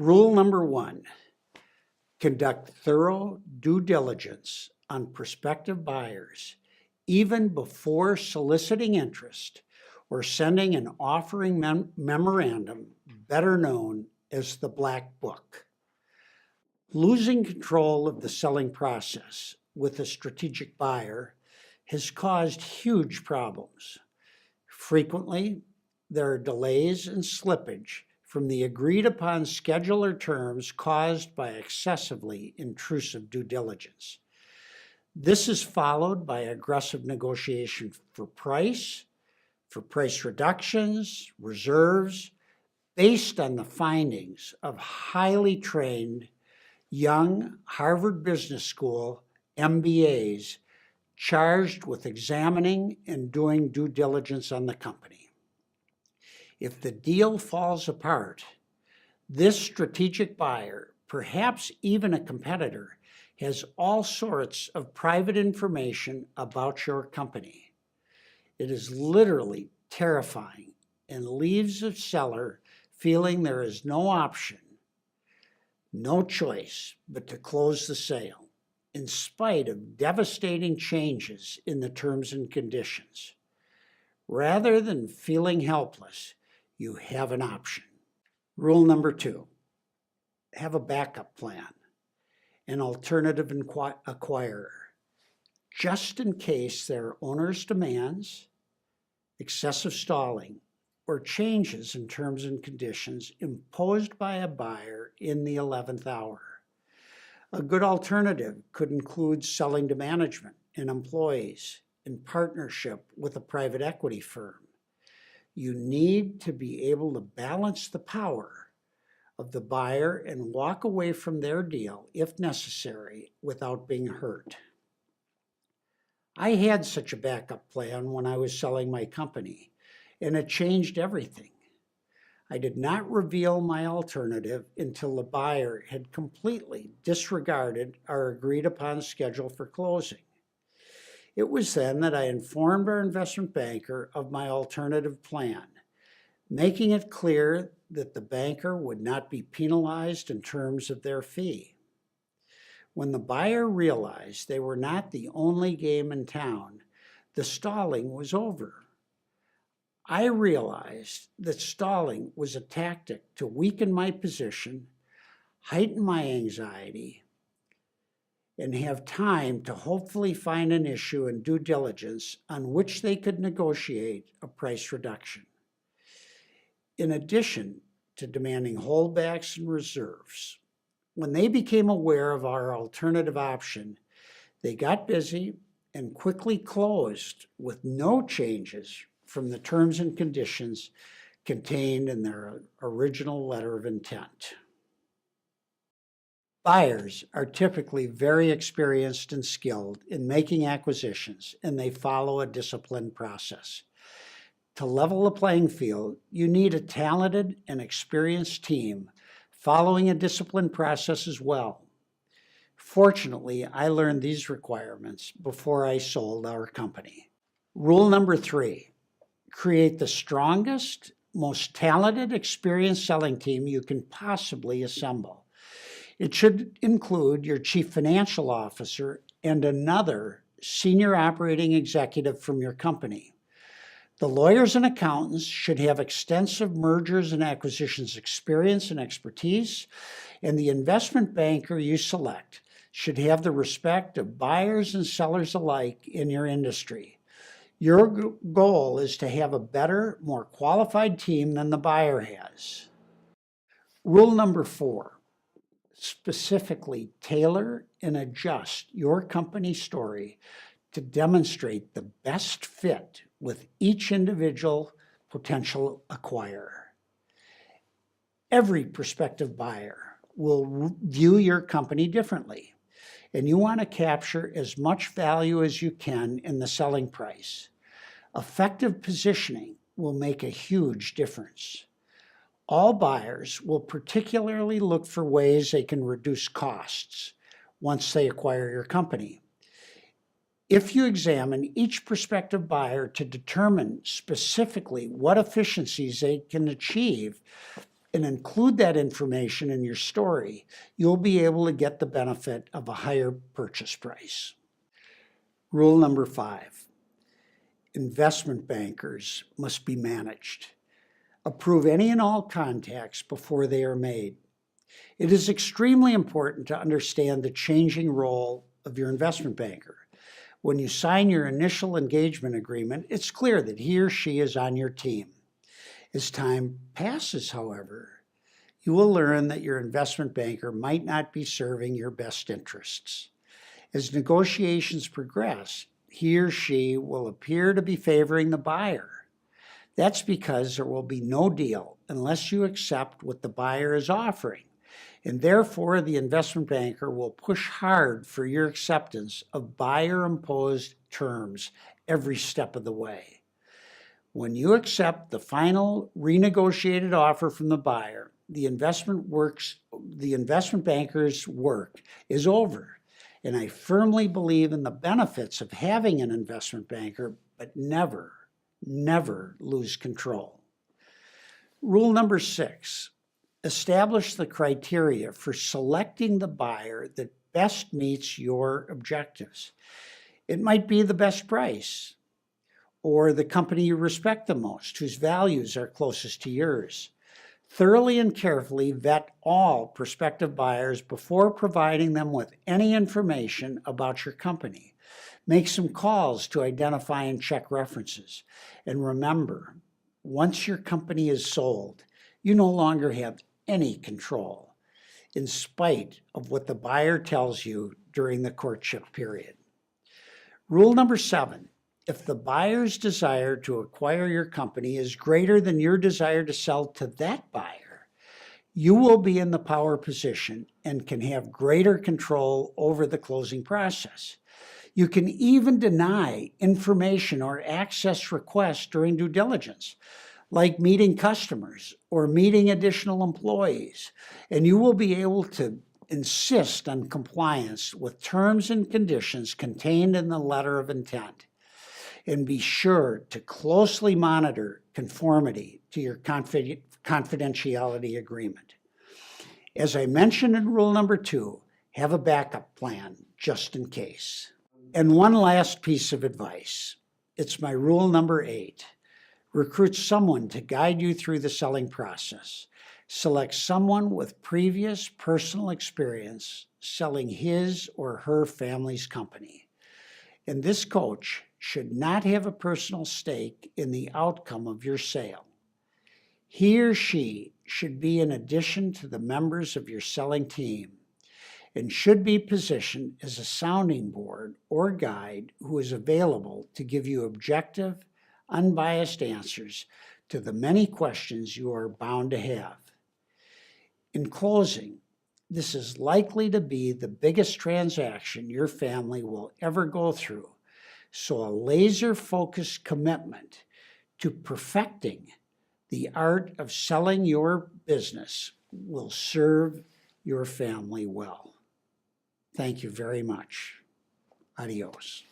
Rule number 1, conduct thorough due diligence on prospective buyers, even before soliciting interest or sending an offering memorandum, better known as the Black Book. Losing control of the selling process with a strategic buyer has caused huge problems. Frequently, there are delays and slippage from the agreed upon schedule or terms caused by excessively intrusive due diligence. This is followed by aggressive negotiation for price reductions, reserves, based on the findings of highly trained young Harvard Business School MBAs charged with examining and doing due diligence on the company. If the deal falls apart, this strategic buyer, perhaps even a competitor, has all sorts of private information about your company. It is literally terrifying and leaves the seller feeling there is no option, no choice but to close the sale, in spite of devastating changes in the terms and conditions. Rather than feeling helpless, you have an option. Rule number 2, have a backup plan, an alternative acquirer, just in case there are owner's demands, excessive stalling, or changes in terms and conditions imposed by a buyer in the 11th hour. A good alternative could include selling to management and employees in partnership with a private equity firm. You need to be able to balance the power of the buyer and walk away from their deal, if necessary, without being hurt. I had such a backup plan when I was selling my company, and it changed everything. I did not reveal my alternative until the buyer had completely disregarded our agreed upon schedule for closing. It was then that I informed our investment banker of my alternative plan, making it clear that the banker would not be penalized in terms of their fee. When the buyer realized they were not the only game in town, the stalling was over. I realized that stalling was a tactic to weaken my position, heighten my anxiety, and have time to hopefully find an issue in due diligence on which they could negotiate a price reduction. In addition to demanding holdbacks and reserves, when they became aware of our alternative option, they got busy and quickly closed with no changes from the terms and conditions contained in their original letter of intent. Buyers are typically very experienced and skilled in making acquisitions, and they follow a disciplined process. To level the playing field, you need a talented and experienced team following a disciplined process as well. Fortunately, I learned these requirements before I sold our company. Rule number 3, create the strongest, most talented, experienced selling team you can possibly assemble. It should include your chief financial officer and another senior operating executive from your company. The lawyers and accountants should have extensive mergers and acquisitions experience and expertise, and the investment banker you select should have the respect of buyers and sellers alike in your industry. Your goal is to have a better, more qualified team than the buyer has. Rule number 4, specifically tailor and adjust your company story to demonstrate the best fit with each individual potential acquirer. Every prospective buyer will view your company differently, and you want to capture as much value as you can in the selling price. Effective positioning will make a huge difference. All buyers will particularly look for ways they can reduce costs once they acquire your company. If you examine each prospective buyer to determine specifically what efficiencies they can achieve, and include that information in your story, you'll be able to get the benefit of a higher purchase price. Rule number 5, investment bankers must be managed. Approve any and all contacts before they are made. It is extremely important to understand the changing role of your investment banker. When you sign your initial engagement agreement, it's clear that he or she is on your team. As time passes, however, you will learn that your investment banker might not be serving your best interests. As negotiations progress, he or she will appear to be favoring the buyer. That's because there will be no deal unless you accept what the buyer is offering, and therefore the investment banker will push hard for your acceptance of buyer-imposed terms every step of the way. When you accept the final renegotiated offer from the buyer, the investment banker's work is over. And I firmly believe in the benefits of having an investment banker, but never lose control. Rule number 6, establish the criteria for selecting the buyer that best meets your objectives. It might be the best price, or the company you respect the most, whose values are closest to yours. Thoroughly and carefully vet all prospective buyers before providing them with any information about your company. Make some calls to identify and check references. And remember, once your company is sold, you no longer have any control, in spite of what the buyer tells you during the courtship period. Rule number 7, if the buyer's desire to acquire your company is greater than your desire to sell to that buyer, you will be in the power position and can have greater control over the closing process. You can even deny information or access requests during due diligence, like meeting customers or meeting additional employees, and you will be able to insist on compliance with terms and conditions contained in the letter of intent. And be sure to closely monitor conformity to your confidentiality agreement. As I mentioned in rule number 2, have a backup plan just in case. And one last piece of advice. It's my rule number 8. Recruit someone to guide you through the selling process. Select someone with previous personal experience selling his or her family's company. And this coach should not have a personal stake in the outcome of your sale. He or she should be an addition to the members of your selling team and should be positioned as a sounding board or guide who is available to give you objective, unbiased answers to the many questions you are bound to have. In closing, this is likely to be the biggest transaction your family will ever go through. So a laser-focused commitment to perfecting the art of selling your business will serve your family well. Thank you very much. Adios.